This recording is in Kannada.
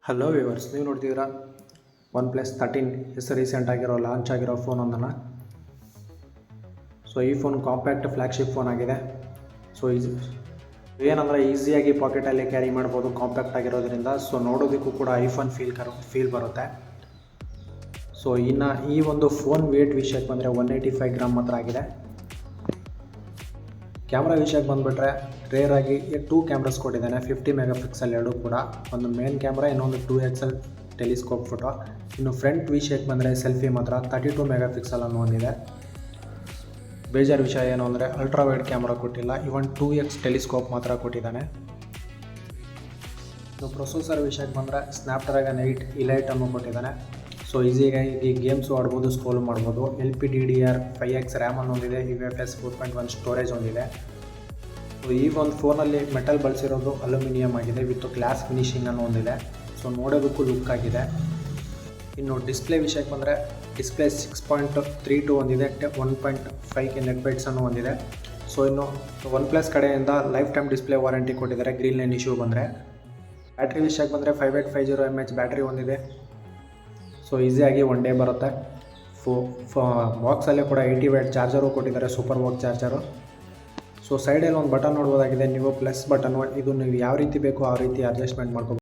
ಹಲೋ ವ್ಯೂವರ್ಸ್, ನೀವು ನೋಡ್ತಿದ್ದೀರಾ OnePlus 13 ರೀಸೆಂಟ್ ಆಗಿರೋ ಲಾಂಚ್ ಆಗಿರೋ ಫೋನ್ ಒಂದನ್ನು. ಸೊ ಈ ಫೋನ್ ಕಾಂಪ್ಯಾಕ್ಟ್ ಫ್ಲ್ಯಾಗ್ಶಿಪ್ ಫೋನ್ ಆಗಿದೆ. ಸೊ ಏನಂದರೆ ಈಸಿಯಾಗಿ ಪಾಕೆಟಲ್ಲಿ ಕ್ಯಾರಿ ಮಾಡ್ಬೋದು ಕಾಂಪ್ಯಾಕ್ಟ್ ಆಗಿರೋದ್ರಿಂದ. ಸೊ ನೋಡೋದಕ್ಕೂ ಕೂಡ ಐಫೋನ್ ಫೀಲ್ ಬರುತ್ತೆ. ಸೊ ಇನ್ನು ಈ ಒಂದು ಫೋನ್ ವೇಟ್ ವಿಷಯಕ್ಕೆ ಬಂದರೆ 185 ಗ್ರಾಮ್ ಮಾತ್ರ ಆಗಿದೆ. ಕ್ಯಾಮ್ರಾ ವಿಷಯಕ್ಕೆ ಬಂದುಬಿಟ್ರೆ ರೇರಾಗಿ 2 ಕ್ಯಾಮ್ರಾಸ್ ಕೊಟ್ಟಿದ್ದಾನೆ, 50 ಮೆಗಾ ಪಿಕ್ಸೆಲ್ ಎರಡೂ ಕೂಡ. ಒಂದು ಮೇನ್ ಕ್ಯಾಮ್ರಾ, ಇನ್ನೊಂದು 2XL ಟೆಲಿಸ್ಕೋಪ್ ಫೋಟೋ. ಇನ್ನು ಫ್ರಂಟ್ ವಿಷಯಕ್ಕೆ ಬಂದರೆ ಸೆಲ್ಫಿ ಮಾತ್ರ 32 ಮೆಗಾ ಪಿಕ್ಸೆಲ್ ಅನ್ನು ಹೊಂದಿದೆ. ಬೇಜಾರು ವಿಷಯ ಏನು ಅಂದರೆ ಅಲ್ಟ್ರಾ ವೈಡ್ ಕ್ಯಾಮ್ರಾ ಕೊಟ್ಟಿಲ್ಲ, ಇವನ್ 2X ಟೆಲಿಸ್ಕೋಪ್ ಮಾತ್ರ ಕೊಟ್ಟಿದ್ದಾನೆ. ಇನ್ನು ಪ್ರೊಸೆಸರ್ ವಿಷಯಕ್ಕೆ ಬಂದರೆ ಸ್ನ್ಯಾಪ್ಡ್ರ್ಯಾಗನ್ 8 ಇಲೈಟ್ ಅನ್ನು ಕೊಟ್ಟಿದ್ದಾನೆ. ಸೊ ಈಸಿಯಾಗಿ ಗೇಮ್ಸು ಆಡ್ಬೋದು, ಸ್ಕ್ರೋಲ್ ಮಾಡ್ಬೋದು. LPDDR5X ರ್ಯಾಮ್ ಅನ್ನು ಹೊಂದಿದೆ, UFS 4.1 ಸ್ಟೋರೇಜ್ ಹೊಂದಿದೆ. ಸೊ ಈ ಒಂದು ಫೋನಲ್ಲಿ ಮೆಟಲ್ ಬಳಸಿರೋದು ಅಲ್ಯೂಮಿನಿಯಂ ಆಗಿದೆ, ವಿತ್ ಗ್ಲಾಸ್ ಫಿನಿಶಿಂಗ್ ಅನ್ನು ಹೊಂದಿದೆ. ಸೊ ನೋಡೋದಕ್ಕೂ ಲುಕ್ ಆಗಿದೆ. ಇನ್ನು ಡಿಸ್ಪ್ಲೇ ವಿಷಯಕ್ಕೆ ಬಂದರೆ ಡಿಸ್ಪ್ಲೇ 6.32 ಹೊಂದಿದೆ, 1.5 ನೆಟ್ ಬೈಟ್ಸ್ ಅನ್ನು ಹೊಂದಿದೆ. ಸೊ ಇನ್ನು OnePlus ಕಡೆಯಿಂದ ಲೈಫ್ ಟೈಮ್ ಡಿಸ್ಪ್ಲೇ ವಾರಂಟಿ ಕೊಟ್ಟಿದ್ದಾರೆ ಗ್ರೀನ್ ಲೈನ್ ಇಶ್ಯೂ ಬಂದರೆ. ಬ್ಯಾಟ್ರಿ ವಿಷಯಕ್ಕೆ ಬಂದರೆ 5850 mAh ಬ್ಯಾಟ್ರಿ ಹೊಂದಿದೆ. ಸೊ ಈಸಿಯಾಗಿ ಒನ್ ಡೇ ಬರುತ್ತೆ. ಬಾಕ್ಸಲ್ಲೇ ಕೂಡ 80 ವ್ಯಾಟ್ ಚಾರ್ಜರು ಕೊಟ್ಟಿದ್ದಾರೆ, ಸೂಪರ್ ವಾಕ್ ಚಾರ್ಜರು. ಸೊ ಸೈಡಲ್ಲಿ ಒಂದು ಬಟನ್ ನೋಡ್ಬೋದಾಗಿದೆ, ನೀವು ಪ್ಲಸ್ ಬಟನ್ನು. ಇದು ನೀವು ಯಾವ ರೀತಿ ಬೇಕೋ ಆ ರೀತಿ ಅಡ್ಜಸ್ಟ್ಮೆಂಟ್ ಮಾಡ್ಕೋಬೋದು.